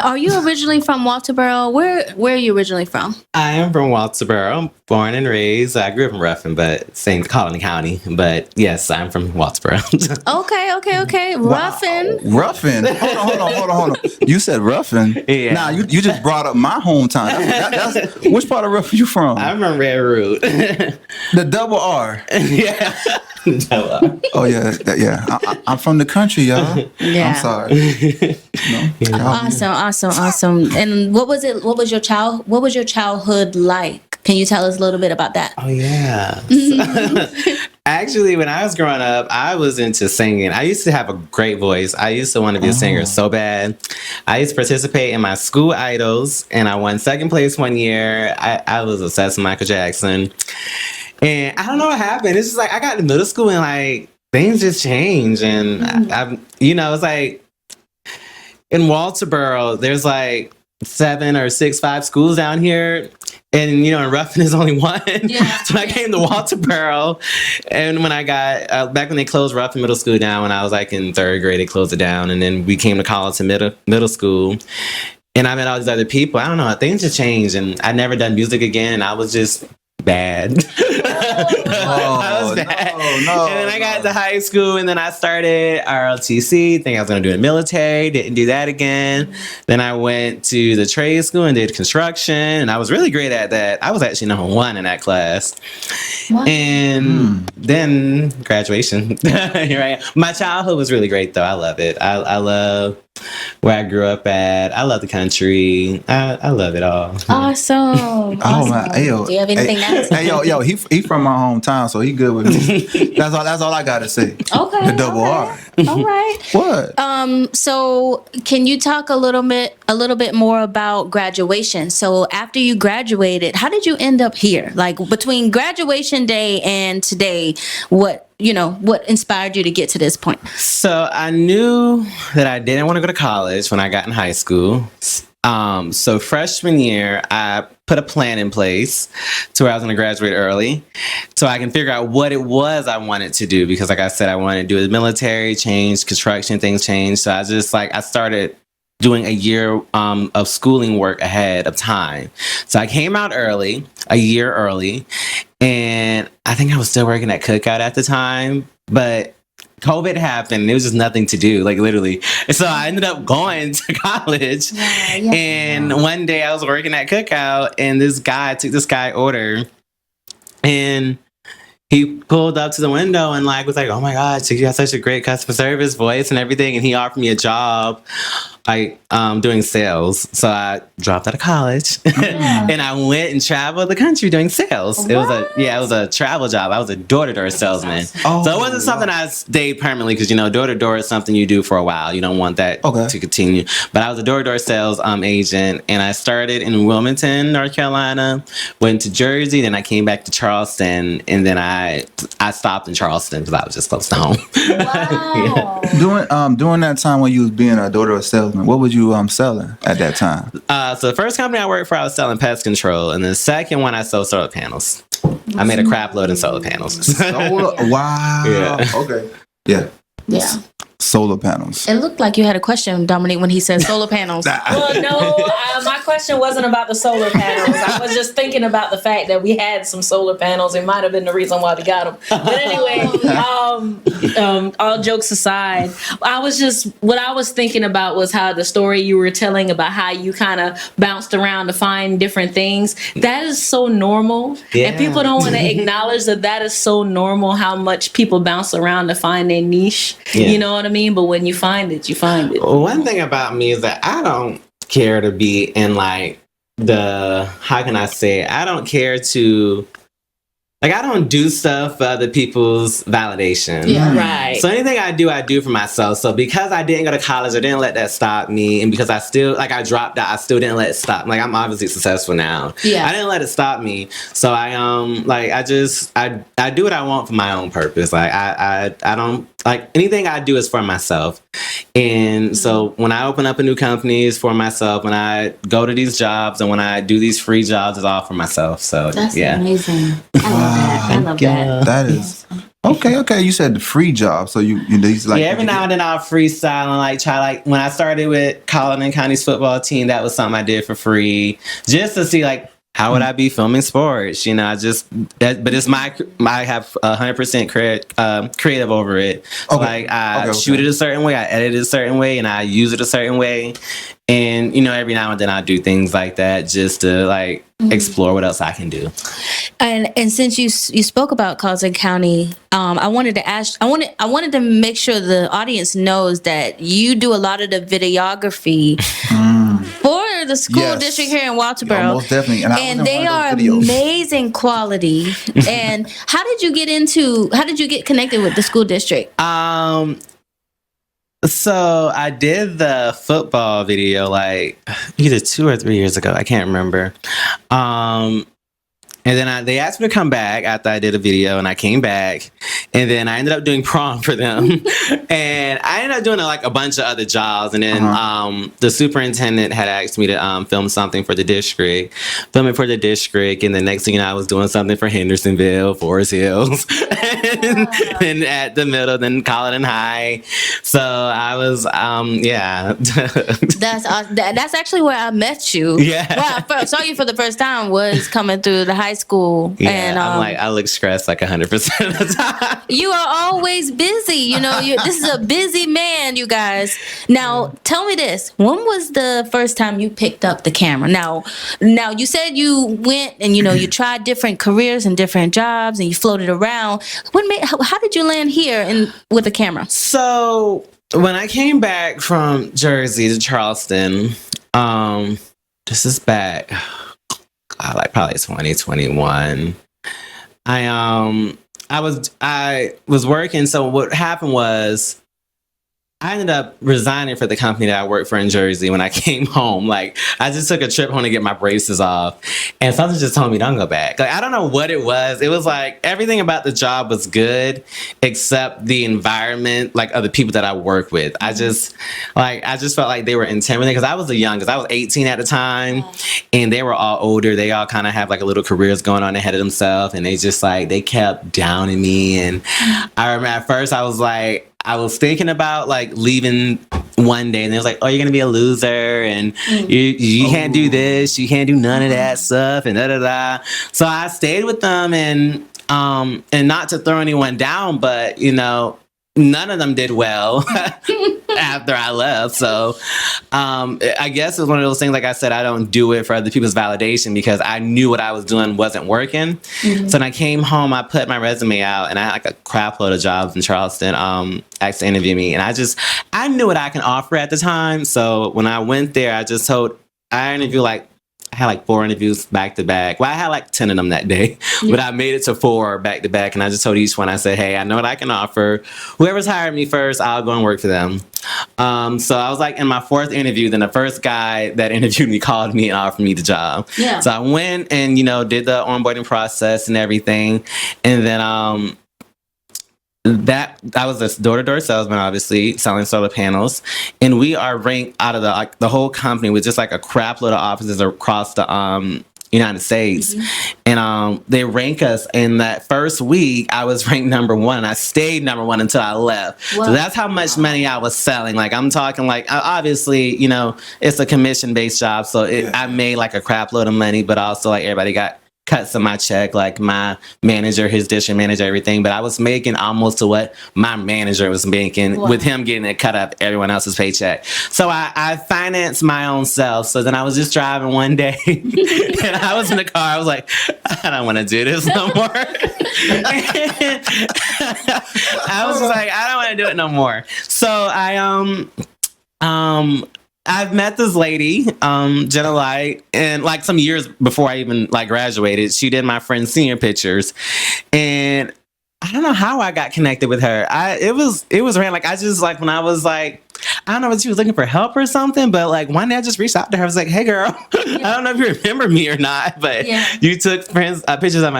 Are you originally from Walterboro? Where are you originally from? I am from Walterboro, born and raised. I grew up in Ruffin, but same Colony County. But yes, I'm from Walterboro. Okay. Wow. Ruffin. Ruffin. Hold on. You said Ruffin. Yeah. Now you just brought up my hometown. That's which part of Ruffin you from? I'm from Red Root. The double R. Yeah. Oh yeah, I'm from the country, y'all. Yeah. I'm sorry. No. Awesome. And what was your childhood like? Can you tell us a little bit about that? Oh yeah. Actually, when I was growing up, I was into singing. I used to have a great voice. I used to want to be a singer so bad. I used to participate in my school idols, and I won second place one year. I was obsessed with Michael Jackson. And I don't know what happened. It's just like I got to middle school and like things just changed. And it's like in Walterboro, there's like 7 or 6, 5 schools down here. And, in Ruffin is only one. Yeah. So I came to Walterboro. And when I got, back when they closed Ruffin Middle School down, when I was like in 3rd grade, they closed it down. And then we came to college and middle school. And I met all these other people. I don't know, things just changed. And I never done music again. And I was just bad. I was bad. No. And then I got to high school and then I started ROTC, think I was going to do the military, didn't do that again. Then I went to the trade school and did construction and I was really great at that. I was actually number 1 in that class. What? And then graduation. Here I am. My childhood was really great though. I love it. I love where I grew up at. I love the country. I love it all. Awesome. Oh man, hey, yo, do you have anything else? Hey, yo, he from my hometown, so he good with me. That's all I gotta say. Okay. The double R. All right. What? So can you talk a little bit more about graduation? So after you graduated, how did you end up here? Like between graduation day and today, what inspired you to get to this point? So I knew that I didn't want to go to college when I got in high school. So freshman year, I put a plan in place to where I was going to graduate early so I can figure out what it was I wanted to do. Because like I said, I wanted to do the military, change, construction, things changed. So I started doing a year of schooling work ahead of time. So I came out a year early, and I think I was still working at Cookout at the time, but COVID happened and there was just nothing to do, like literally. So I ended up going to college. And one day I was working at Cookout and this guy took this guy order and he pulled up to the window and like was like, "Oh my God, you got such a great customer service voice and everything." And he offered me a job like doing sales. So I dropped out of college and I went and traveled the country doing sales. What? It was a travel job. I was a door-to-door salesman. So it wasn't something I stayed permanently because door-to-door is something you do for a while. You don't want that to continue. But I was a door-to-door sales agent, and I started in Wilmington, North Carolina, went to Jersey, then I came back to Charleston, and then I stopped in Charleston because I was just close to home. Wow. During that time when you was being a door-to-door salesman, what was you selling at that time? So the first company I worked for, I was selling pest control, and the second one I sold solar panels. I made a crap load in solar panels. Wow. Yeah. Okay. Yeah. Yeah. Solar panels. It looked like you had a question, Dominique, when he said solar panels. Well, no, my question wasn't about the solar panels. I was just thinking about the fact that we had some solar panels. It might have been the reason why we got them. But anyway, all jokes aside, what I was thinking about was how the story you were telling about how you kind of bounced around to find different things. That is so normal. Yeah. And people don't want to acknowledge that is so normal, how much people bounce around to find their niche. Yeah. You know what I mean? But when you find it, you find it. One thing about me is that I don't care to be in like how can I say it? I don't care to, like, I don't do stuff for other people's validation. Yeah, right. So anything I do for myself. So because I didn't go to college, I didn't let that stop me. And because I dropped out, I still didn't let it stop. Like, I'm obviously successful now. Yeah. I didn't let it stop me. So I do what I want for my own purpose. Like, I don't, like, anything I do is for myself. And so when I open up a new company, it's for myself. When I go to these jobs and when I do these free jobs, it's all for myself. So that's amazing. I love that. That is Okay. You said the free job, so you these like Yeah, every now and then I'll freestyle and like try, like when I started with Colin County's football team, that was something I did for free just to see like how would I be filming sports? You know, but it's I have 100% creative over it. Okay. Like I Okay. shoot it a certain way, I edit it a certain way, and I use it a certain way. And you know, every now and then I do things like that just to like explore what else I can do. And since you spoke about Carlton County, I wanted to ask. I wanted to make sure the audience knows that you do a lot of the videography for the school Yes. district here in Yeah, Walterboro. most definitely. And I was in they one are of those videos. amazing quality. And how did you get connected with the school district? So I did the football video like either 2 or 3 years ago. I can't remember. And then they asked me to come back after I did a video, and I came back, and then I ended up doing prom for them, and I ended up doing like a bunch of other jobs, and then the superintendent had asked me to film something for the district, and the next thing you know, I was doing something for Hendersonville, Forest Hills, and at the middle, then Colleton High. So I was, yeah. That's actually where I met you. Yeah. Well, I first saw you for the first time was coming through the high school. Yeah, And I'm like, I look stressed like 100% of the time. you are always busy. You know, this is a busy man, you guys. Now, tell me this. When was the first time you picked up the camera? Now you said you went and, you tried different careers and different jobs and you floated around. How did you land here with a camera? So when I came back from Jersey to Charleston, this is back, like probably 2021. I was working. So what happened was I ended up resigning for the company that I worked for in Jersey when I came home. Like, I just took a trip home to get my braces off, and something just told me don't go back. Like, I don't know what it was. It was like everything about the job was good, except the environment, like of the people that I work with. I just felt like they were intimidating because I was the youngest. I was 18 at the time, and they were all older. They all kind of have like a little careers going on ahead of themselves, and they just like they kept downing me. And I remember at first I was thinking about like leaving one day, and they was like, "Oh, you're gonna be a loser, and you can't do this, you can't do none of that stuff, and da da da." So I stayed with them, and not to throw anyone down, but none of them did well after I left. So I guess it's one of those things, like I said, I don't do it for other people's validation because I knew what I was doing wasn't working. So when I came home, I put my resume out, and I had like a crap load of jobs in Charleston asked to interview me. And I knew what I can offer at the time. So when I went there, I had like 4 interviews back to back. Well, I had like 10 of them that day, but I made it to 4 back to back. And I just told each one, I said, "Hey, I know what I can offer. Whoever's hired me first, I'll go and work for them." So I was like in my 4th interview, then the first guy that interviewed me called me and offered me the job. Yeah. So I went and, did the onboarding process and everything. And then, I was a door-to-door salesman, obviously, selling solar panels. And we are ranked out of the whole company with just like a crap load of offices across the United States. And they rank us. In that first week, I was ranked number 1. I stayed number 1 until I left. Wow. So that's how much money I was selling. Like, I'm talking like, obviously, it's a commission-based job. So I made like a crap load of money, but also like everybody got cuts in my check, like my manager, his district manager, everything. But I was making almost to what my manager was making with him getting a cut of everyone else's paycheck. So I financed my own self. So then I was just driving one day and I was in the car. I was like, I don't want to do this no more. I was just like, I don't want to do it no more. So I've met this lady, Jenna Light, and like some years before I even like graduated, she did my friend's senior pictures, and I don't know how I got connected with her. It was random. Like I just like when I was like, I don't know if she was looking for help or something, but like one day I just reached out to her. I was like, "Hey girl, I don't know if you remember me or not, but you took pictures of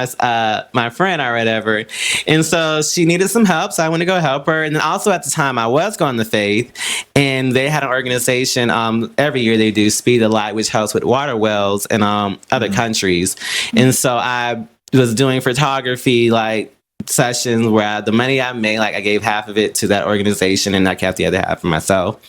my friend or whatever." And so she needed some help, so I went to go help her. And then also at the time I was going to Faith, and they had an organization every year they do Speed the Light, which helps with water wells in other countries. And so I was doing photography like sessions where the money I made, like I gave half of it to that organization and I kept the other half for myself.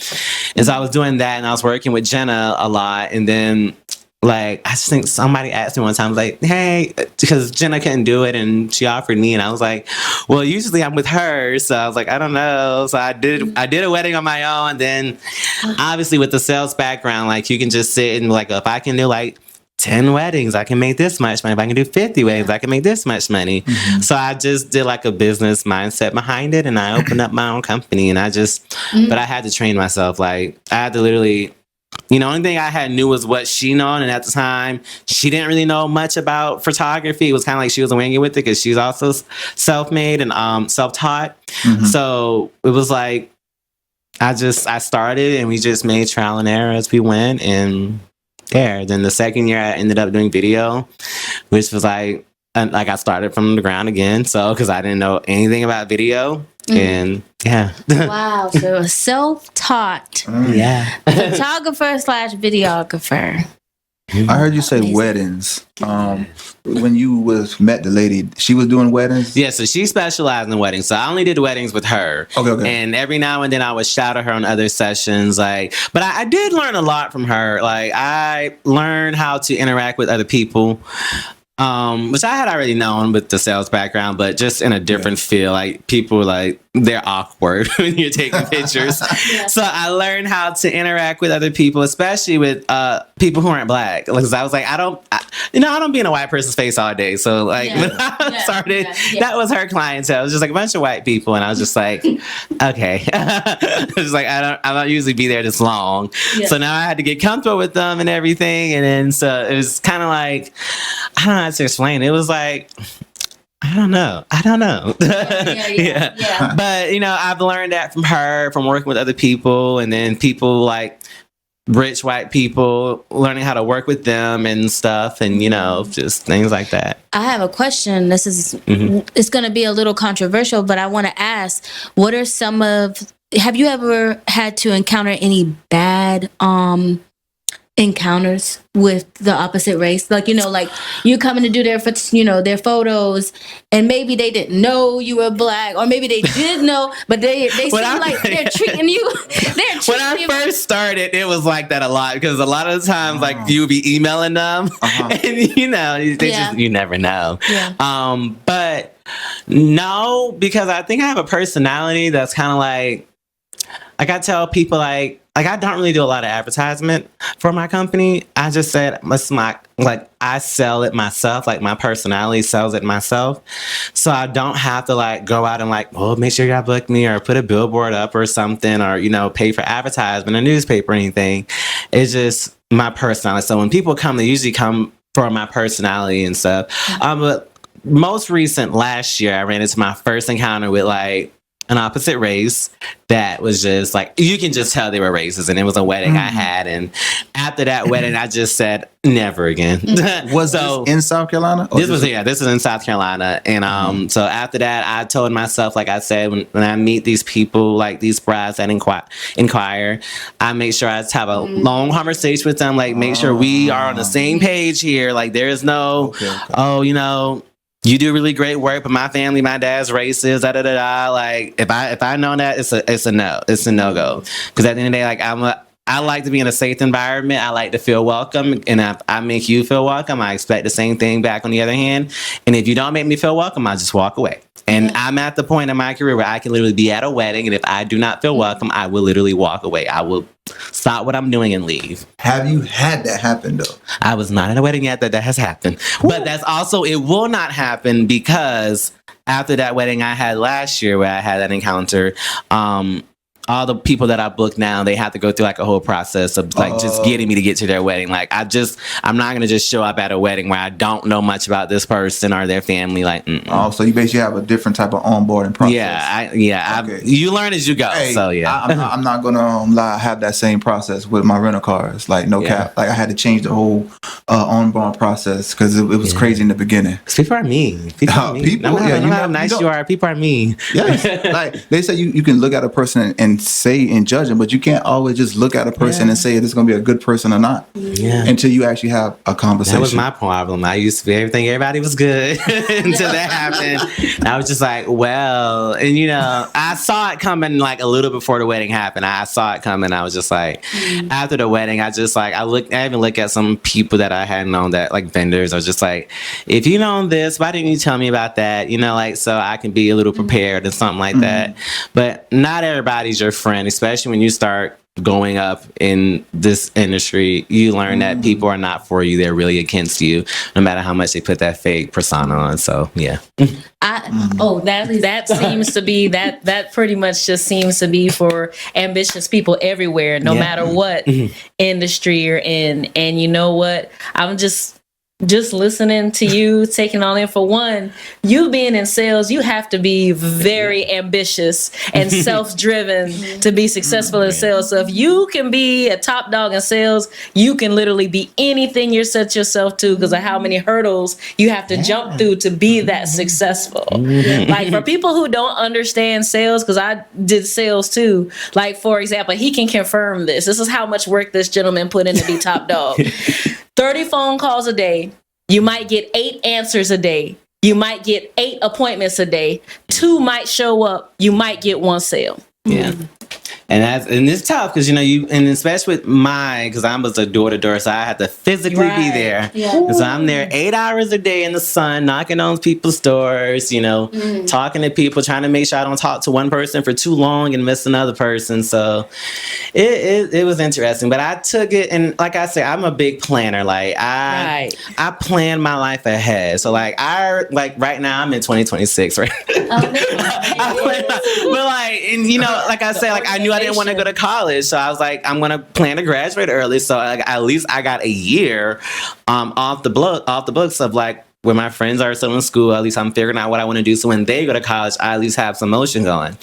And so I was doing that and I was working with Jenna a lot. And then like, I just think somebody asked me one time, like, hey, because Jenna couldn't do it and she offered me. And I was like, well, usually I'm with her. So I was like, I don't know. So I did a wedding on my own. Then obviously with the sales background, like you can just sit and like, if I can do like 10 weddings, I can make this much money. If I can do 50 weddings, I can make this much money. So I just did like a business mindset behind it. And I opened up my own company and but I had to train myself. Like I had to literally, only thing I had knew was what she known. And at the time, she didn't really know much about photography. It was kind of like she was winging with it because she's also self-made and self-taught. So it was like, I started and we just made trial and error as we went. And then the second year I ended up doing video, which was like I started from the ground again. So, because I didn't know anything about video. And yeah. Wow. So a self-taught photographer/videographer. I heard you say weddings. When you met the lady, she was doing weddings? Yeah, so she specialized in weddings. So I only did weddings with her. Okay. And every now and then I would shadow her on other sessions. But I did learn a lot from her. Like I learned how to interact with other people. Which I had already known with the sales background, but just in a different feel. Like people they're awkward when you're taking pictures. So I learned how to interact with other people, especially with people who aren't black. Because I was like, I don't be in a white person's face all day. So when I started, that was her clientele. It was just like a bunch of white people, and I was just like, okay. It's like I don't usually be there this long. So now I had to get comfortable with them and everything, and then so it was kind of like, I don't know how to explain. It was like, I don't know. Yeah. But, I've learned that from her, from working with other people, and then people like rich white people, learning how to work with them and stuff, and, just things like that. I have a question. This is, it's going to be a little controversial, but I want to ask, what are have you ever had to encounter any bad, encounters with the opposite race? Like, you coming to do their photos, and maybe they didn't know you were black, or maybe they did know, but they seem like they're treating you. When I first started, it was like that a lot, because a lot of the times, like you would be emailing them, and you never know. But no, because I think I have a personality that's kind of like I tell people like I don't really do a lot of advertisement for my company. I just said I sell it myself. Like my personality sells it myself. So I don't have to go out and make sure y'all book me or put a billboard up or something, or, pay for advertisement, a newspaper or anything. It's just my personality. So when people come, they usually come for my personality and stuff. But most recent last year, I ran into my first encounter with an opposite race that was just you can just tell they were racist, and it was a wedding I had, and after that wedding I just said never again. Was this in South Carolina? This is in South Carolina, and so after that I told myself, like I said, when I meet these people, like these brides that inquire, I make sure I have a long conversation with them, make sure we are on the same page here, there is no you do really great work, but my family, my dad's racist, if I know that, it's a no. It's a no-go. Because at the end of the day, I like to be in a safe environment. I like to feel welcome. And if I make you feel welcome, I expect the same thing back on the other hand. And if you don't make me feel welcome, I just walk away. And I'm at the point in my career where I can literally be at a wedding, and if I do not feel welcome, I will literally walk away. I will stop what I'm doing and leave. Have you had that happen, though? I was not at a wedding yet that has happened. Ooh. But that's also, it will not happen, because after that wedding I had last year where I had that encounter, all the people that I book now, they have to go through a whole process of just getting me to get to their wedding. I'm not going to just show up at a wedding where I don't know much about this person or their family. So you basically have a different type of onboarding process. Okay. You learn as you go. Hey, so yeah. I'm not going to lie. I have that same process with my rental cars. Cap. I had to change the whole onboard process because it was crazy in the beginning. People are mean. No matter how nice you are, people are mean. Yes. They say you can look at a person and and say and judge them, but you can't always just look at a person and say this is going to be a good person or not until you actually have a conversation. That was my problem. I used to be everything, everybody was good until that happened. I was just like, well, and I saw it coming like a little before the wedding happened. I saw it coming. I was just like, after the wedding, I even look at some people that I had known that like vendors. I was just like, if you know this, why didn't you tell me about that? So I can be a little prepared and something like that. But not everybody's your friend, especially when you start going up in this industry. You learn that people are not for you. They're really against you, no matter how much they put that fake persona on. So, yeah. That seems to be that pretty much just seems to be for ambitious people everywhere, no matter what industry you're in. And you know what? I'm just listening to you, taking all in. For one, you being in sales, you have to be very ambitious and self-driven to be successful in sales. So if you can be a top dog in sales, you can literally be anything you set yourself to because of how many hurdles you have to jump through to be that successful. Like for people who don't understand sales, because I did sales too, like for example, he can confirm this. This is how much work this gentleman put in to be top dog. 30 phone calls a day. You might get 8 answers a day. You might get 8 appointments a day. 2 might show up. You might get 1 sale. Yeah. And it's tough because and especially with mine, because I was a door to door, so I had to physically be there. Yeah. So I'm there 8 hours a day in the sun, knocking on people's doors, talking to people, trying to make sure I don't talk to one person for too long and miss another person. So it was interesting, but I took it, and like I said, I'm a big planner. Like I plan my life ahead. So like right now I'm in 2026, right? But like I said, like I knew I didn't want to go to college, so I was like, I'm gonna plan to graduate early. So like, at least I got a year off the books of like where my friends are still in school. At least I'm figuring out what I want to do. So when they go to college, I at least have some motion going.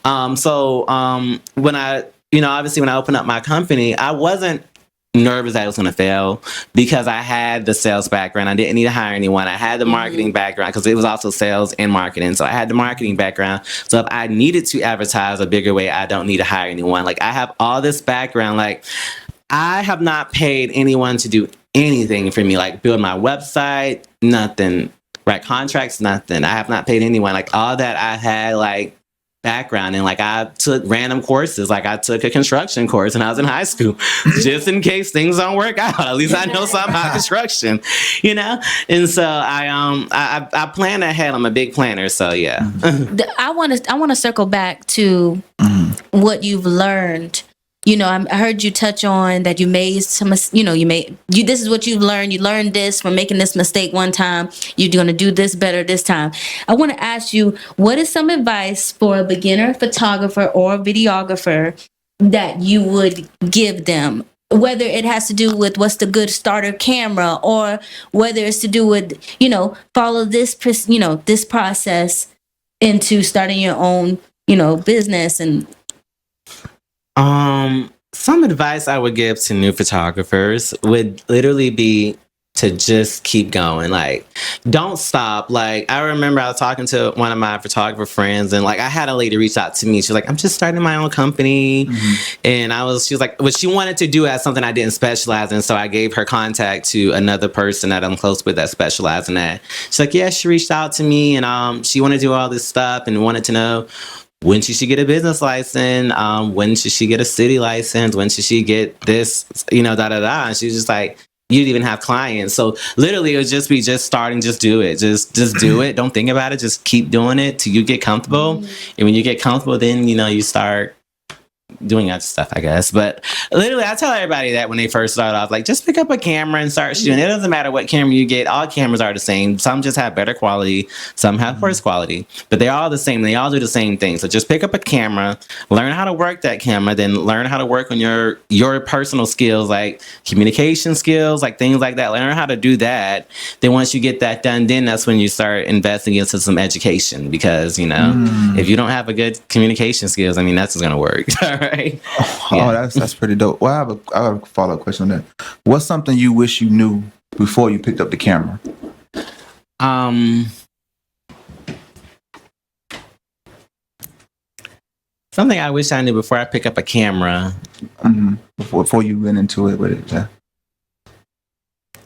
When I obviously when I opened up my company, I wasn't nervous that it was going to fail because I had the sales background. I didn't need to hire anyone. I had the marketing background because it was also sales and marketing. So I had the marketing background. So if I needed to advertise a bigger way, I don't need to hire anyone. Like I have all this background. Like I have not paid anyone to do anything for me, like build my website, nothing, write contracts, nothing. I have not paid anyone. Like all that I had like background, and like I took random courses. Like I took a construction course when I was in high school, just in case things don't work out. At least I know something about construction, And so I plan ahead. I'm a big planner, so yeah. I want to circle back to what you've learned. I heard you touch on that you made some, this is what you've learned. You learned this from making this mistake one time. You're going to do this better this time. I want to ask you, what is some advice for a beginner photographer or videographer that you would give them? Whether it has to do with what's the good starter camera, or whether it's to do with, follow this, this process into starting your own, business. And some advice I would give to new photographers would literally be to just keep going. Like, don't stop. Like, I remember I was talking to one of my photographer friends, and like I had a lady reach out to me. She was like, I'm just starting my own company. And she was like, what she wanted to do as something I didn't specialize in. So I gave her contact to another person that I'm close with that specializes in that. She's like, yeah, she reached out to me, and she wanted to do all this stuff and wanted to know, when should she get a business license? When should she get a city license? When should she get this, And she was just like, you didn't even have clients. So literally it would just be starting, just do it. Just do it. Don't think about it. Just keep doing it till you get comfortable. And when you get comfortable, then, you start doing other stuff, I guess. But literally, I tell everybody that when they first start off, like, just pick up a camera and start shooting. It doesn't matter what camera you get. All cameras are the same. Some just have better quality. Some have worse quality. But they're all the same. They all do the same thing. So just pick up a camera, learn how to work that camera, then learn how to work on your personal skills, like communication skills, like things like that. Learn how to do that. Then once you get that done, then that's when you start investing into some education. Because, if you don't have a good communication skills, that's just going to work. Right. That's pretty dope. Well, I have a follow-up question on that. What's something you wish you knew before you picked up the camera? Something I wish I knew before I pick up a camera. Before you went into it with it, yeah.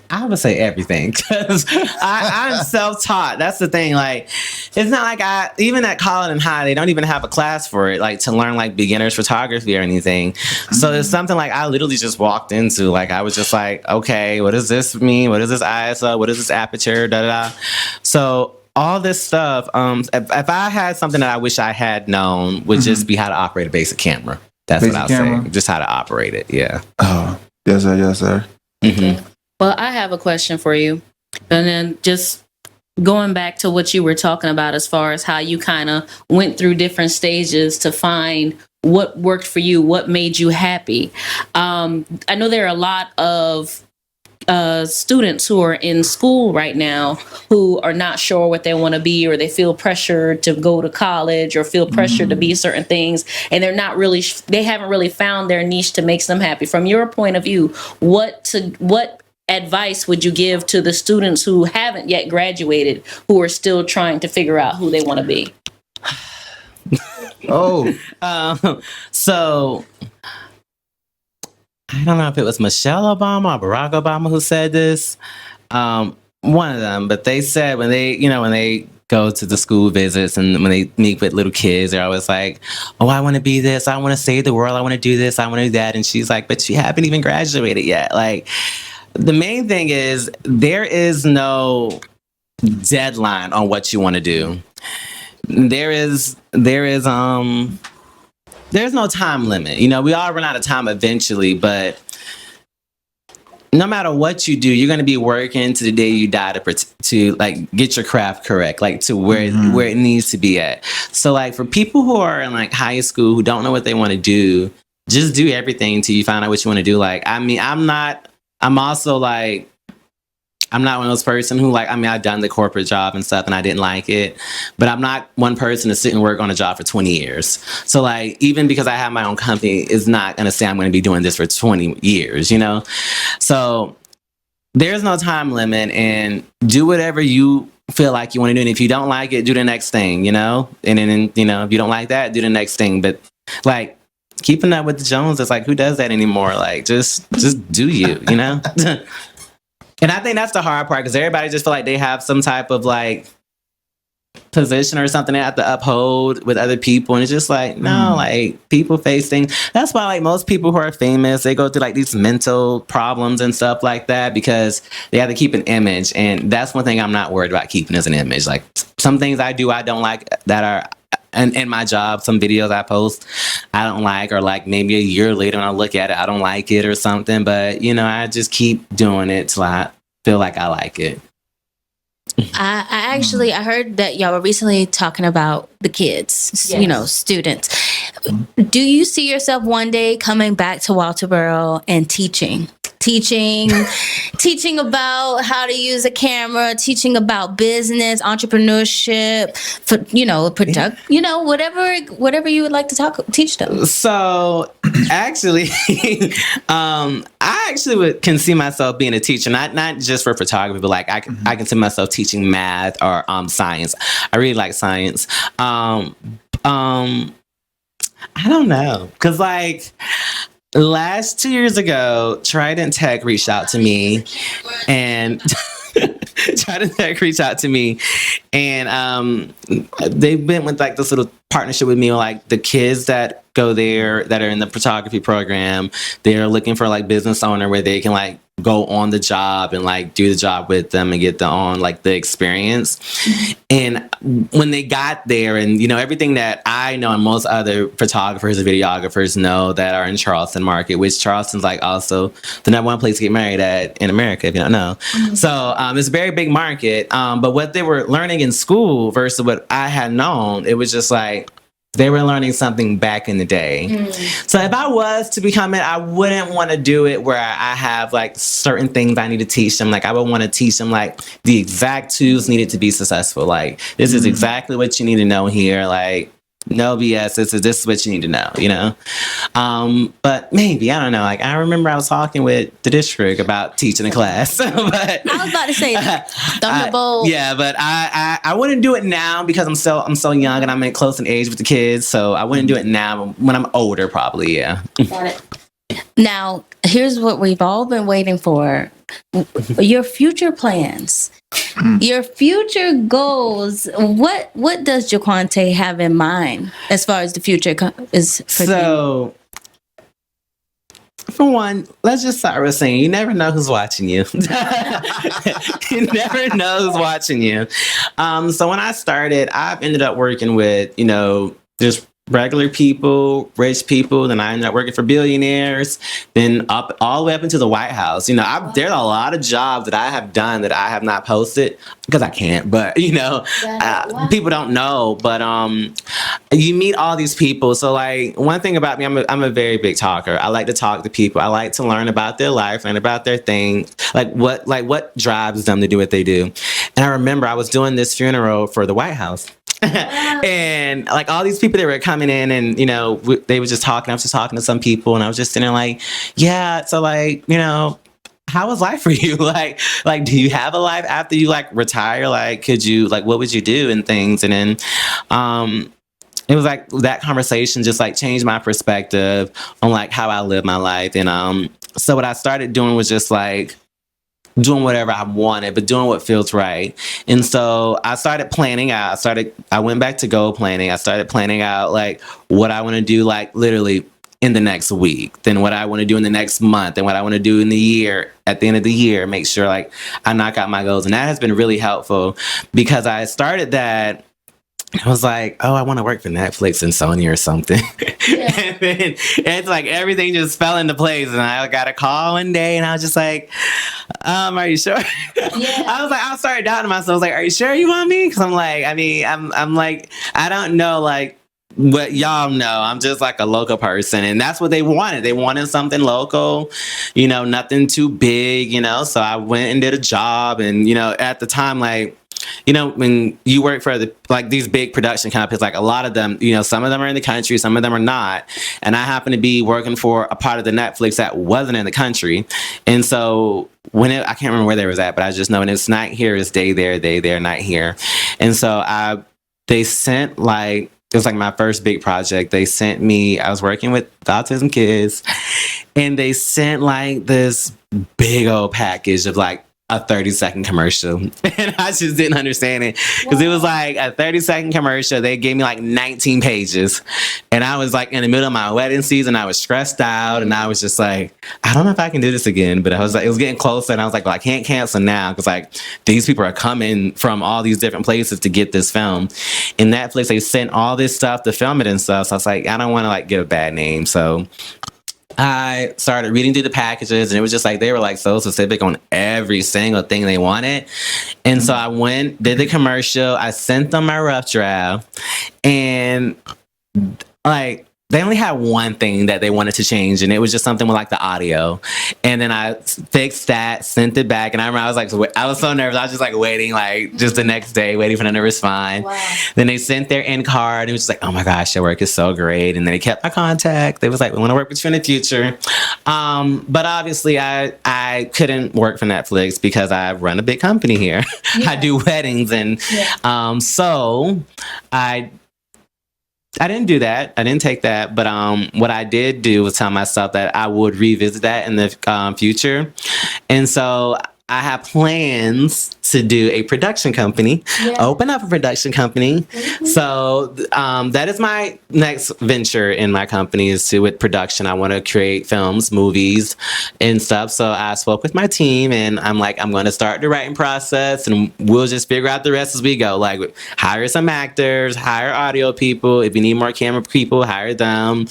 I would say everything because I'm self-taught. That's the thing. Like, it's not like even at college and high, they don't even have a class for it, like to learn like beginner's photography or anything. So it's something like I literally just walked into. Like, I was just like, okay, what does this mean? What is this ISO? What is this aperture? Da da da. So all this stuff. If I had something that I wish I had known, would just be how to operate a basic camera. That's Basic what I'll camera? say. Just how to operate it. Yeah. Oh, yes, sir. Yes, sir. Mm-hmm. Well, I have a question for you. And then just going back to what you were talking about as far as how you kind of went through different stages to find what worked for you, what made you happy. I know there are a lot of students who are in school right now who are not sure what they want to be, or they feel pressured to go to college or feel pressured to be certain things, and they're not really they haven't really found their niche to make them happy. From your point of view, what advice would you give to the students who haven't yet graduated, who are still trying to figure out who they want to be? So I don't know if it was Michelle Obama or Barack Obama who said this. One of them, but they said when they go to the school visits and when they meet with little kids, they're always like, oh, I want to be this. I want to save the world. I want to do this. I want to do that. And she's like, but you haven't even graduated yet. Like, the main thing is there is no deadline on what you want to do. There's no time limit. We all run out of time eventually, but no matter what you do, you're going to be working to the day you die to like get your craft correct, like to where it needs to be at. So like for people who are in like high school who don't know what they want to do, just do everything until you find out what you want to do. Like, I mean, I'm not one of those person who I've done the corporate job and stuff and I didn't like it, but I'm not one person to sit and work on a job for 20 years. So like, even because I have my own company is not going to say I'm going to be doing this for 20 years, So there's no time limit, and do whatever you feel like you want to do. And if you don't like it, do the next thing, and then, if you don't like that, do the next thing. But like, keeping up with the Jones, it's like, who does that anymore? Like, just do you. And I think that's the hard part, because everybody just feel like they have some type of like position or something they have to uphold with other people, and it's just like, no, like people face things. That's why like most people who are famous, they go through like these mental problems and stuff like that because they have to keep an image, and that's one thing I'm not worried about keeping as an image. Like some things I do I don't like that are in my job, some videos I post I don't like, or like maybe a year later when I look at it I don't like it or something, but I just keep doing it till I feel like I like it. I heard that y'all were recently talking about the kids, Yes. students. Do you see yourself one day coming back to Walterboro and teaching about how to use a camera, teaching about business, entrepreneurship, whatever you would like to teach them? So actually, I actually can see myself being a teacher, not just for photography, but like I can see myself teaching math or science. I really like science. I don't know, because like last 2 years ago, Trident Tech reached out to me, and they went with like this little partnership with me on like the kids that go there that are in the photography program. They're looking for like business owner where they can like go on the job and like do the job with them and get the experience. And when they got there, and everything that I know and most other photographers and videographers know that are in Charleston market, which Charleston's like also the number one place to get married at in America, if you don't know. So it's a very big market. But what they were learning in school versus what I had known, it was just like they were learning something back in the day. So if I was to become it, I wouldn't want to do it where I have like certain things I need to teach them. Like I would want to teach them like the exact tools needed to be successful. Like this is exactly what you need to know here. Like no BS. This is what you need to know, you know? But maybe, I don't know. Like, I remember I was talking with the district about teaching a class. But I was about to say Thunderbolt. yeah, but I wouldn't do it now because I'm so young and I'm in close in age with the kids. So I wouldn't do it now. When I'm older, probably, yeah. Got it. Now, here's what we've all been waiting for. Your future plans. Your future goals. What does Jaquantae have in mind as far as the future is concerned? So, for one, let's just start with saying you never know who's watching you. You never know who's watching you. So when I started, I've ended up working with, just regular people, rich people. Then I ended up working for billionaires. Then up all the way up into the White House. There's a lot of jobs that I have done that I have not posted because I can't. But people don't know. But you meet all these people. So like one thing about me, I'm a very big talker. I like to talk to people. I like to learn about their life, learn about their thing, like what drives them to do what they do. And I remember I was doing this funeral for the White House. And like all these people that were coming in and, they were just talking. I was just talking to some people and I was just sitting there like, yeah, so like, how was life for you? Like, do you have a life after you like retire? Like, could you, like, what would you do and things? And then, it was like that conversation just like changed my perspective on like how I live my life. And, so what I started doing was just like, doing whatever I wanted, but doing what feels right. And so I started planning out. I went back to goal planning. I started planning out like what I want to do, like literally in the next week, then what I want to do in the next month, and what I want to do in the year, at the end of the year, make sure like I knock out my goals. And that has been really helpful because I started that. I was like, oh, I want to work for Netflix and Sony or something. Yeah. And then it's like everything just fell into place. And I got a call one day and I was just like, are you sure? Yeah. I started doubting myself. I was like, are you sure you want me? Because I'm like, I'm like, I don't know, like, what y'all know. I'm just like a local person. And that's what they wanted. They wanted something local, nothing too big, So I went and did a job. And, at the time, like, when you work for these big production companies, like a lot of them, some of them are in the country, some of them are not. And I happen to be working for a part of the Netflix that wasn't in the country. And so I can't remember where they was at, but I just know when it's night here, it's day there, night here. And so they sent it was like my first big project. They sent me, I was working with autism kids, and they sent like this big old package of like a 30-second commercial. And I just didn't understand it because it was like a 30-second commercial. They gave me like 19 pages. And I was like in the middle of my wedding season. I was stressed out and I was just like, I don't know if I can do this again. But I was like, it was getting closer and I was like, well, I can't cancel now because like these people are coming from all these different places to get this film. And Netflix, they sent all this stuff to film it and stuff. So I was like, I don't want to like get a bad name. So I started reading through the packages and it was just like they were like so specific on every single thing they wanted. And so I went, did the commercial, I sent them my rough draft, and like they only had one thing that they wanted to change, and it was just something with like the audio. And then I fixed that, sent it back, and I remember I was so nervous. I was just like waiting, like just the next day, waiting for them to respond. Wow. Then they sent their end card, and it was just like, oh my gosh, your work is so great. And then they kept my contact. They was like, we want to work with you in the future. But obviously, I couldn't work for Netflix because I run a big company here. Yeah. I do weddings, and so I didn't do that. I didn't take that. But what I did do was tell myself that I would revisit that in the future. And so I have plans to do a production company, open up a production company. Mm-hmm. So that is my next venture in my company is with production. I want to create films, movies, and stuff. So I spoke with my team and I'm like, I'm going to start the writing process and we'll just figure out the rest as we go. Like hire some actors, hire audio people. If you need more camera people, hire them,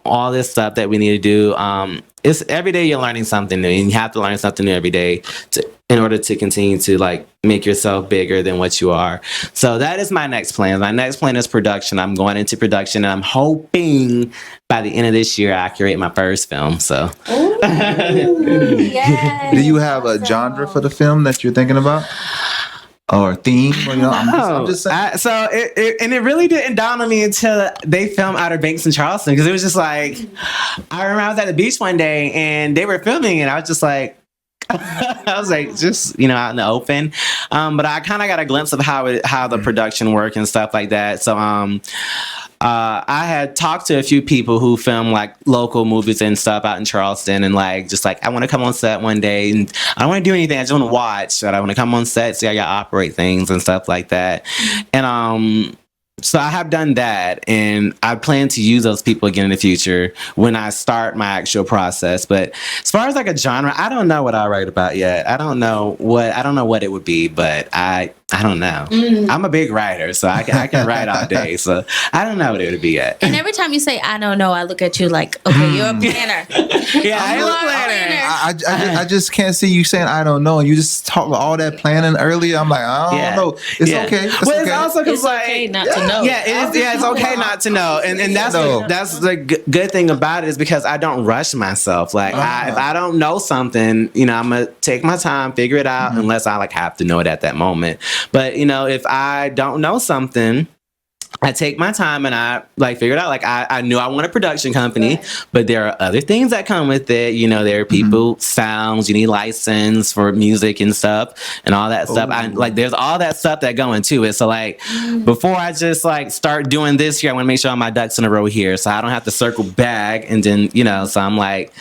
all this stuff that we need to do. It's every day you're learning something new, and you have to learn something new every day in order to continue to like make yourself bigger than what you are. So that is my next plan. My next plan is production. I'm going into production, and I'm hoping by the end of this year I create my first film. So, yes. Do you have a genre for the film that you're thinking about? or theme? Or, I'm just saying. It really didn't dawn on me until they filmed Outer Banks in Charleston, because it was just like, I remember I was at the beach one day and they were filming and I was just like, I was like, just, out in the open. But I kind of got a glimpse of how the production worked and stuff like that. So, I had talked to a few people who film like local movies and stuff out in Charleston, and like, just like, I want to come on set one day, and I don't want to do anything. I just want to watch, but I want to come on set, see how y'all operate things and stuff like that. And, so I have done that, and I plan to use those people again in the future when I start my actual process. But as far as like a genre, I don't know what I'll write about yet. I don't know what it would be, but I don't know. I'm a big writer, so I can write all day. So I don't know what it would be yet. And every time you say I don't know, I look at you like, okay, you're a planner. Yeah, I'm a planner. I just can't see you saying I don't know, and you just talk about all that planning earlier. I'm like, I don't know. It's okay. It's also because It's okay not to know. Yeah, it is. Yeah, it's okay not to know, and that's the good thing about it, is because I don't rush myself. Like, if I don't know something, I'm gonna take my time, figure it out, unless I like have to know it at that moment. But if I don't know something, I take my time and I like figure it out. Like, I knew I want a production company, but there are other things that come with it. There are people, sounds, you need license for music and stuff and all that stuff. There's all that stuff that go into it. So like, before I just like start doing this here, I want to make sure all my ducks in a row here, so I don't have to circle back. And then, so I'm like,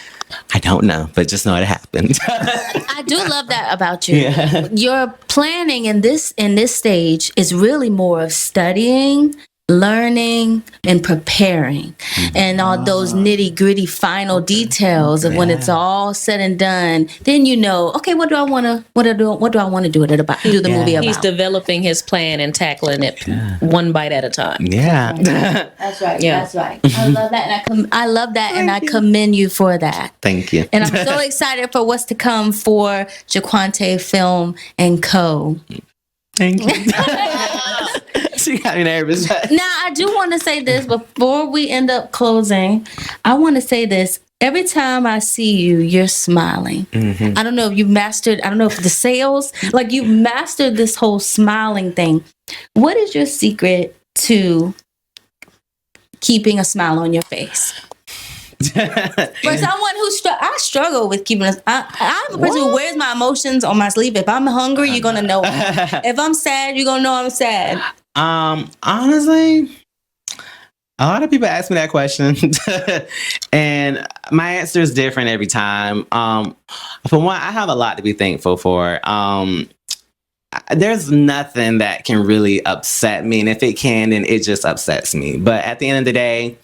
I don't know, but just know it happened. I do love that about you. Yeah. Your planning in this stage is really more of studying, learning, and preparing, and all those nitty gritty final details of when it's all said and done. Then okay, what do I want to do it about? Do the movie about? He's developing his plan and tackling it one bite at a time. Yeah. That's right. Yeah. That's right. I love that, and I love that, and I commend you for that. Thank you. And I'm so excited for what's to come for Jaquantae Film and Co. Thank you. She got me nervous. Now, I do want to say this before we end up closing. I want to say this. Every time I see you, you're smiling. I don't know if you've mastered, I don't know if the sales, like you've mastered this whole smiling thing. What is your secret to keeping a smile on your face? For someone who I struggle with keeping I'm a person who wears my emotions on my sleeve. If I'm hungry, you're gonna know it. If I'm sad, you're gonna know I'm sad. Honestly, a lot of people ask me that question, and my answer is different every time. For one, I have a lot to be thankful for. There's nothing that can really upset me, and if it can, then it just upsets me. But at the end of the day,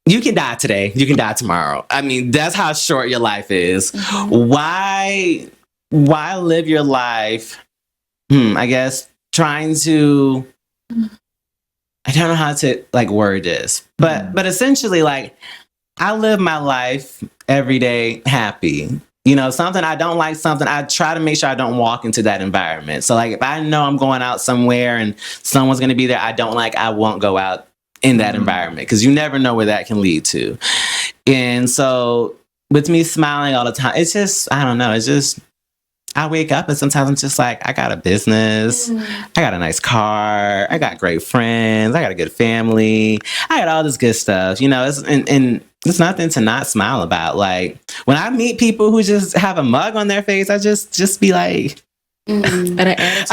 you can die today. You can die tomorrow. I mean, that's how short your life is. Why live your life? I guess trying to. I don't know how to like word this, but essentially, like, I live my life every day happy. Something I don't like, something I try to make sure I don't walk into that environment. So like, if I know I'm going out somewhere and someone's going to be there I don't like, I won't go out in that environment, because you never know where that can lead to. And so with me smiling all the time, it's just, I don't know, it's just, I wake up and sometimes I'm just like, I got a business, I got a nice car, I got great friends, I got a good family, I got all this good stuff, and it's nothing to not smile about. Like, when I meet people who just have a mug on their face, I just be like, I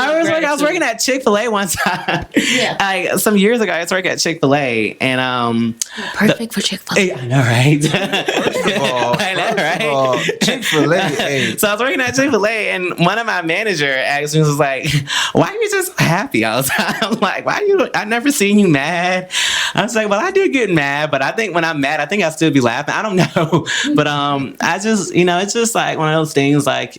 was working at Chick-fil-A one time. Yeah. Some years ago, I was working at Chick-fil-A, and perfect for Chick-fil-A. I know, right? First of all, I know, right? Chick-fil-A. So I was working at Chick-fil-A, and one of my manager asked me, was like, "Why are you just happy all the time?" I'm like, "Why you? I never seen you mad." I was like, "Well, I do get mad, but I think when I'm mad, I think I still be laughing. I don't know, but I just, it's just like one of those things, like."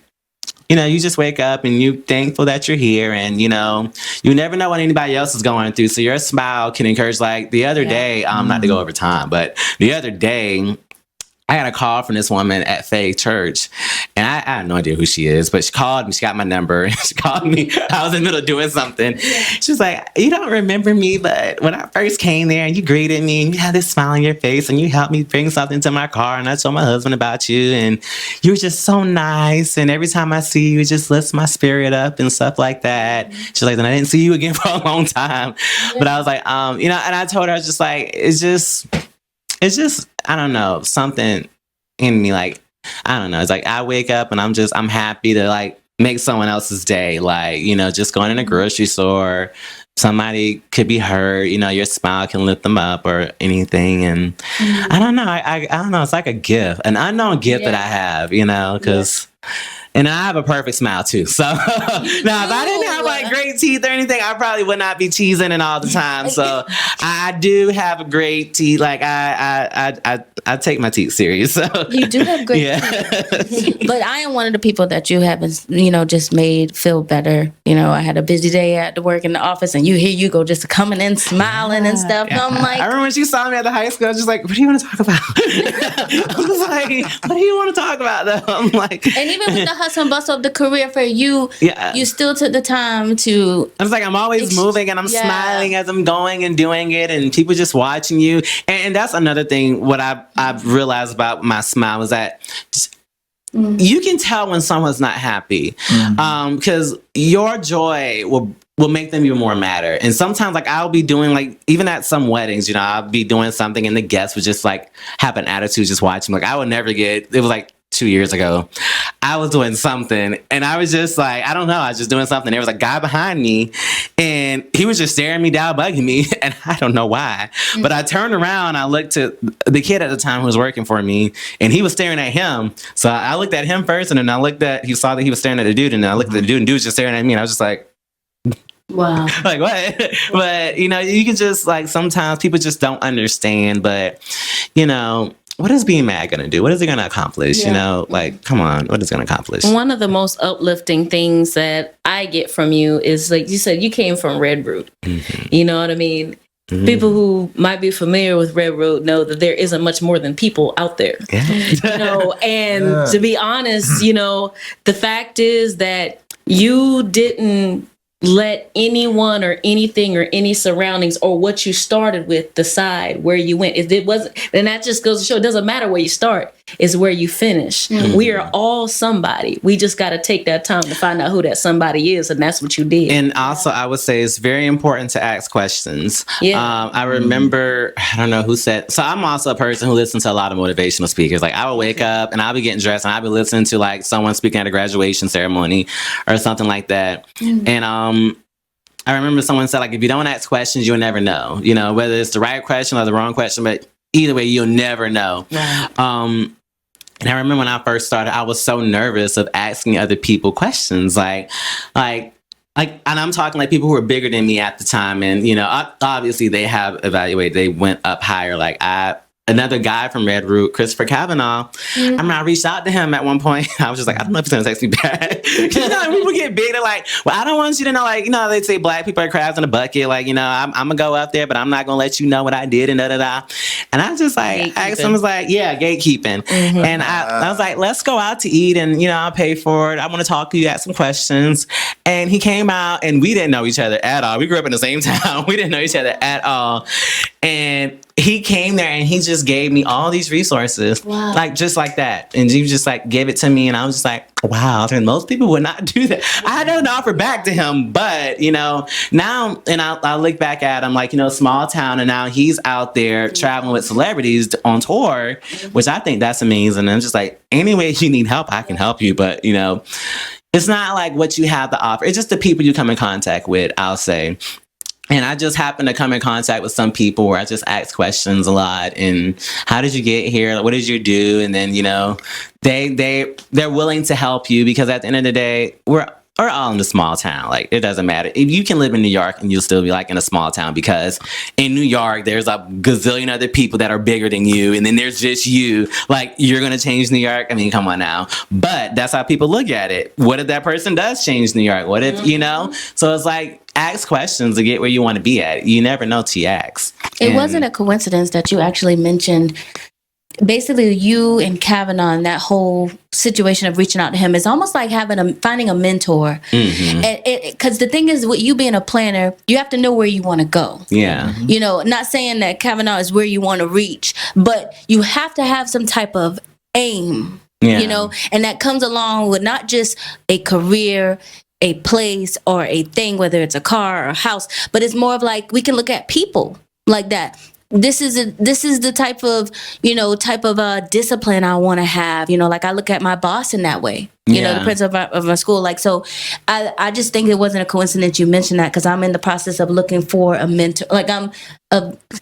You just wake up and you're thankful that you're here, and, you never know what anybody else is going through. So your smile can encourage. Like the other day, not to go over time, but the other day, I got a call from this woman at Faith Church, and I had no idea who she is, but she called me. She got my number. She called me. I was in the middle of doing something. She was like, "You don't remember me, but when I first came there and you greeted me and you had this smile on your face and you helped me bring something to my car and I told my husband about you and you were just so nice. And every time I see you, it just lifts my spirit up and stuff like that." She's like, "And I didn't see you again for a long time." But I was like, and I told her, I was just like, it's just, I don't know, something in me, like, I don't know. It's like I wake up and I'm happy to like make someone else's day. Like, just going in a grocery store, somebody could be hurt, your smile can lift them up or anything. And I don't know. I don't know. It's like a gift, an unknown gift that I have, because and I have a perfect smile too. So now if I didn't have like great teeth or anything, I probably would not be teasing it all the time. So I do have a great teeth. Like I take my teeth serious. So you do have great teeth. But I am one of the people that you haven't, just made feel better. I had a busy day at the work in the office and here you go just coming in smiling and stuff. And I'm like, I remember when she saw me at the high school, I was just like, "What do you want to talk about?" I was like, "What do you want to talk about though?" I'm like, and even with the hustle and bustle of the career for you, you still took the time to. I was like, I'm always moving and I'm smiling as I'm going and doing it, and people just watching you. And that's another thing. What I've realized about my smile is that you can tell when someone's not happy, because your joy will make them even more matter. And sometimes, like, I'll be doing, like, even at some weddings, I'll be doing something and the guests would just like have an attitude just watching. Like, I would never it was like 2 years ago, I was doing something and I was just like, I don't know, I was just doing something. There was a guy behind me and he was just staring me down, bugging me, and I don't know why. But I turned around, I looked at the kid at the time who was working for me, and he was staring at him. So I looked at him first, and then he saw that he was staring at the dude, and I looked at the dude, and the dude was just staring at me, and I was just like, wow. Like, what? But, you can just, like, sometimes people just don't understand. But, what is being mad going to do? What is it going to accomplish? Like, come on, what is it going to accomplish? One of the most uplifting things that I get from you is, like you said, you came from Red Root. Mm-hmm. You know what I mean? Mm-hmm. People who might be familiar with Red Root know that there isn't much more than people out there. Yeah. And to be honest, the fact is that you didn't let anyone or anything or any surroundings or what you started with decide where you went. If it wasn't, then that just goes to show it doesn't matter where you start, it's where you finish. Mm-hmm. We are all somebody. We just got to take that time to find out who that somebody is, and that's what you did. And also, I would say it's very important to ask questions. Yeah. I remember, I don't know who said, so I'm also a person who listens to a lot of motivational speakers. Like, I would wake up and I'll be getting dressed and I'll be listening to like someone speaking at a graduation ceremony or something like that. Mm-hmm. And I remember someone said, like, if you don't ask questions, you'll never know, whether it's the right question or the wrong question, but either way, you'll never know. Right. And I remember when I first started, I was so nervous of asking other people questions, like, and I'm talking like people who were bigger than me at the time. And, obviously they have evaluated, they went up higher. Like, another guy from Red Root, Christopher Kavanaugh. Mm-hmm. I mean, I reached out to him at one point. I was just like, I don't know if he's going to text me back. People get big. They're like, well, I don't want you to know, like, they say black people are crabs in a bucket. Like, I'm going to go up there, but I'm not going to let you know what I did and da-da-da. And I just like, asked him, I was like, yeah, gatekeeping. Mm-hmm. And I was like, let's go out to eat and, I'll pay for it. I want to talk to you, ask some questions. And he came out and we didn't know each other at all. We grew up in the same town. We didn't know each other at all. And he came there and he just gave me all these resources, like just like that. And he just like gave it to me. And I was just like, wow, and most people would not do that. I had nothing to offer back to him, but, now, and I look back at him like, small town. And now he's out there traveling with celebrities on tour, which I think that's amazing. And I'm just like, any way you need help, I can help you. But, it's not like what you have to offer. It's just the people you come in contact with, I'll say. And I just happened to come in contact with some people where I just ask questions a lot. And how did you get here? Like, what did you do? And then, they're willing to help you because at the end of the day, we're all in a small town. Like, it doesn't matter. If you can live in New York and you'll still be like in a small town, because in New York, there's a gazillion other people that are bigger than you. And then there's just you. Like, you're going to change New York? I mean, come on now. But that's how people look at it. What if that person does change New York? What if, So it's like, ask questions to get where you want to be at. You never know till you ask. It wasn't a coincidence that you actually mentioned basically you and Kavanaugh and that whole situation of reaching out to him is almost like finding a mentor. Mm-hmm. And because the thing is, with you being a planner, you have to know where you want to go. Yeah. You know, not saying that Kavanaugh is where you want to reach, but you have to have some type of aim. Yeah. You know, and that comes along with not just a career, a place, or a thing, whether it's a car or a house, but it's more of like we can look at people like that. This is the type of discipline I want to have. You know, like I look at my boss in that way. You know, the principal of my school. Like, so I just think it wasn't a coincidence you mentioned that, because I'm in the process of looking for a mentor. Like I'm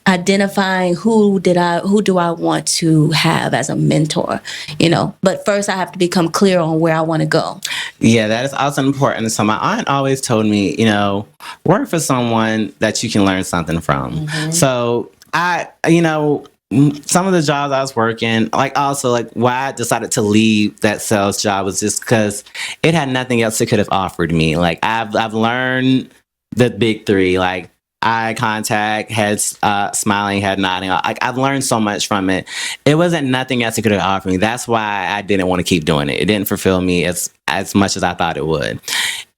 identifying who do I want to have as a mentor. You know, but first I have to become clear on where I want to go. Yeah, that is also important. So my aunt always told me, you know, work for someone that you can learn something from. Mm-hmm. So some of the jobs I was working, like also like why I decided to leave that sales job was just because it had nothing else it could have offered me. Like I've learned the big three, like eye contact, head smiling, head nodding. Like I've learned so much from it. It wasn't nothing else it could have offered me. That's why I didn't want to keep doing it. It didn't fulfill me as much as I thought it would.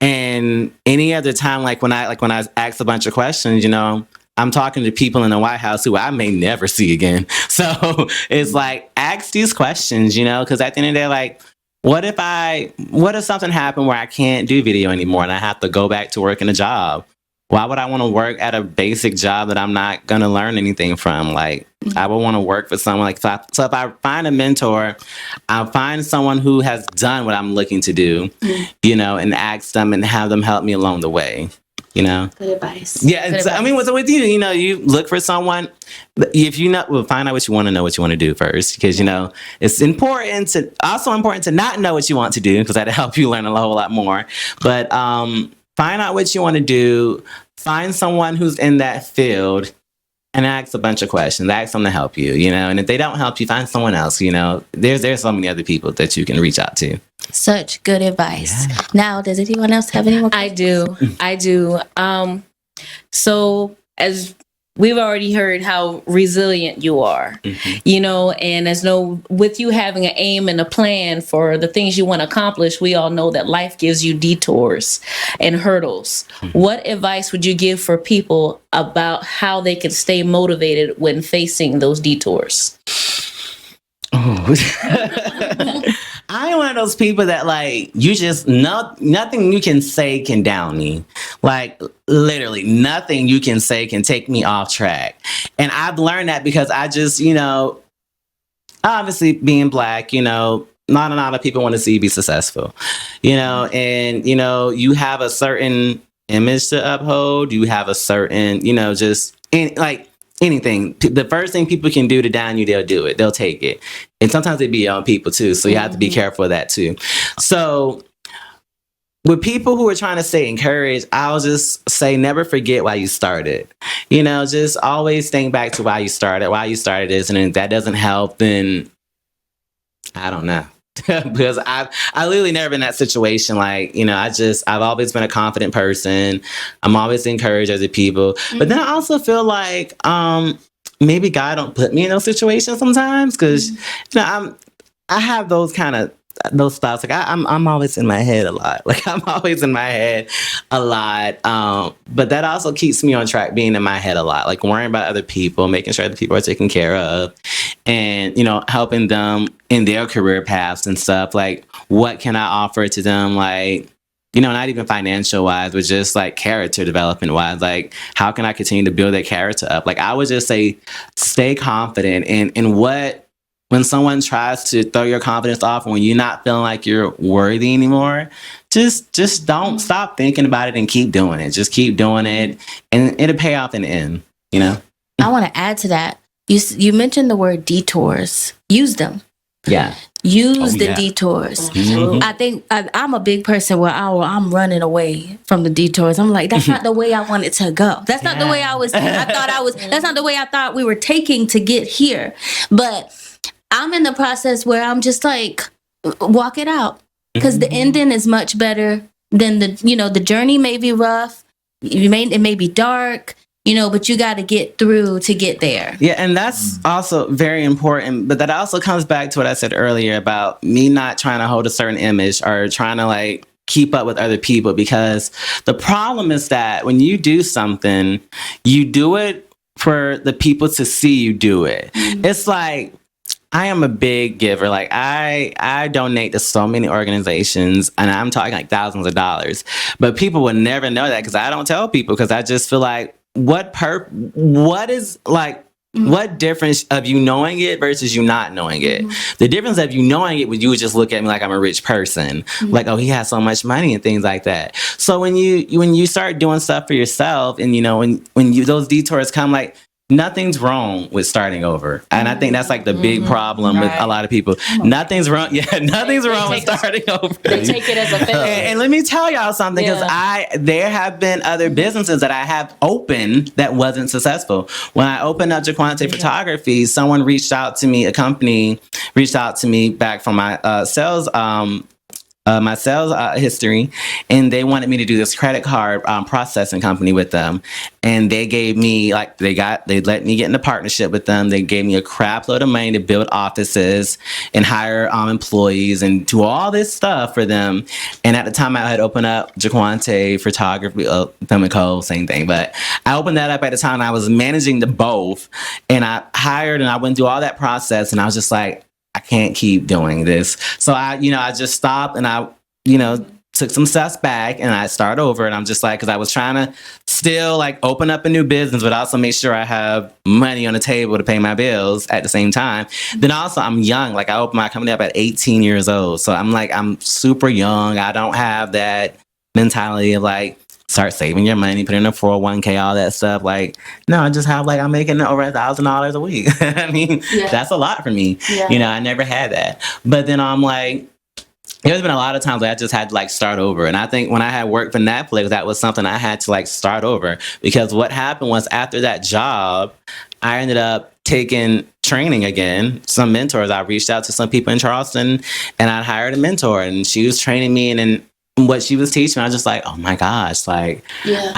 And any other time, like when I asked a bunch of questions, you know, I'm talking to people in the White House who I may never see again. So it's like, ask these questions, you know, because at the end of the day, like, what if something happened where I can't do video anymore and I have to go back to working a job? Why would I want to work at a basic job that I'm not going to learn anything from? Like, I would want to work for someone like, so if I find a mentor, I'll find someone who has done what I'm looking to do, you know, and ask them and have them help me along the way. You know, good advice. Yeah, I mean, with you, you know, you look for someone. If you find out what you want to know, what you want to do first, because you know it's important to not know what you want to do, because that'll help you learn a whole lot more. But find out what you want to do. Find someone who's in that field, and ask a bunch of questions. Ask them to help you. You know, and if they don't help you, find someone else. You know, there's so many other people that you can reach out to. Such good advice. Yeah. Now, does anyone else have any more questions? I do. So as we've already heard how resilient you are, you know, and with you having an aim and a plan for the things you want to accomplish, we all know that life gives you detours and hurdles. What advice would you give for people about how they can stay motivated when facing those detours? I'm one of those people that like you just nothing you can say can down me. Like literally nothing you can say can take me off track. And I've learned that because I just, you know, obviously being Black, you know, not a lot of people want to see you be successful, you know, and you know, you have a certain image to uphold. You have a certain, you know, just like anything. The first thing people can do to down you, they'll do it. They'll take it. And sometimes they be your own people too. So you have to be careful of that too. So with people who are trying to stay encouraged, I'll just say never forget why you started. You know, just always think back to why you started this. And if that doesn't help, then I don't know. Because I literally never been in that situation. Like, you know, I've always been a confident person. I'm always encouraged other people. But then I also feel like maybe God don't put me in those situations sometimes, because you know, I have those thoughts. Like I'm always in my head a lot. Like I'm always in my head a lot. But that also keeps me on track, being in my head a lot, like worrying about other people, making sure that people are taken care of, and, you know, helping them in their career paths and stuff. Like, what can I offer to them? Like, you know, not even financial wise, but just like character development wise. Like, how can I continue to build their character up? Like, I would just say, stay confident in what, when someone tries to throw your confidence off, when you're not feeling like you're worthy anymore, just don't stop thinking about it and keep doing it. Just keep doing it, and it'll pay off in the end, you know? I want to add to that. You mentioned the word detours. Use them. Yeah. Use the detours. Mm-hmm. I think I'm a big person where I'm running away from the detours. I'm like, that's not the way I wanted to go. That's not the way that's not the way I thought we were taking to get here. But I'm in the process where I'm just like, walk it out. Because the ending is much better than the journey may be rough. It may be dark. but you got to get through to get there. Yeah, and that's also very important. But that also comes back to what I said earlier about me not trying to hold a certain image or trying to like keep up with other people, because the problem is that when you do something, you do it for the people to see you do it. It's like, I am a big giver. Like I donate to so many organizations, and I'm talking like thousands of dollars. But people would never know that because I don't tell people, because I just feel like what is like what difference of you knowing it versus you not knowing it? The difference of you knowing it would, you would just look at me like I'm a rich person, like, oh, he has so much money and things like that. So when you start doing stuff for yourself, and when you those detours come, like, nothing's wrong with starting over. And I think that's like the big problem with a lot of people. Nothing's wrong. Yeah, nothing's wrong with starting over. They take it as a failure. And let me tell y'all something, because there have been other businesses that I have opened that wasn't successful. When I opened up Jaquantae Photography, someone reached out to me, a company reached out to me back from my sales history, and they wanted me to do this credit card processing company with them. And they gave me they let me get in a partnership with them. They gave me a crap load of money to build offices and hire employees and do all this stuff for them. And at the time, I had opened up Jaquantae Photography, Film and Co, same thing. But I opened that up at the time, and I was managing the both. And I hired, and I went through all that process, and I was just like, I can't keep doing this. So I just stopped, and I, took some steps back, and I started over. And I'm just like, because I was trying to still like open up a new business, but also make sure I have money on the table to pay my bills at the same time. Then also, I'm young. Like, I opened my company up at 18 years old. So I'm super young. I don't have that mentality of like, start saving your money, put in a 401k, all that stuff. Like, no, I just have I'm making over $1,000 a week. I mean, that's a lot for me. Yeah. I never had that. But then I'm like, there's been a lot of times where I just had to start over. And I think when I had worked for Netflix, that was something I had to start over, because what happened was, after that job, I ended up taking training again. Some mentors, I reached out to some people in Charleston, and I hired a mentor, and she was training me, and then what she was teaching, I was just like, oh my gosh, I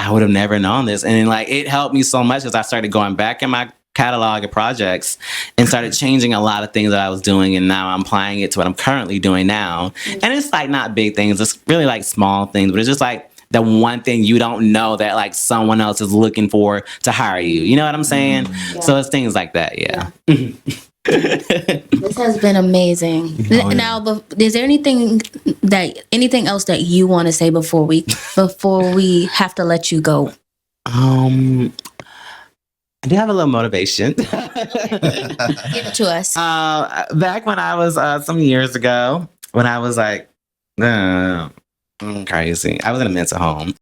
would have never known this. And then it helped me so much, because I started going back in my catalog of projects and started changing a lot of things that I was doing, and now I'm applying it to what I'm currently doing now. And it's not big things, it's really small things, but it's just the one thing you don't know that someone else is looking for to hire you. You know what I'm saying? So it's things like that. This has been amazing. Now, is there anything else that you want to say before we have to let you go? I do have a little motivation. Give it to us. Back when I was some years ago, when I was crazy, I was in a mental home.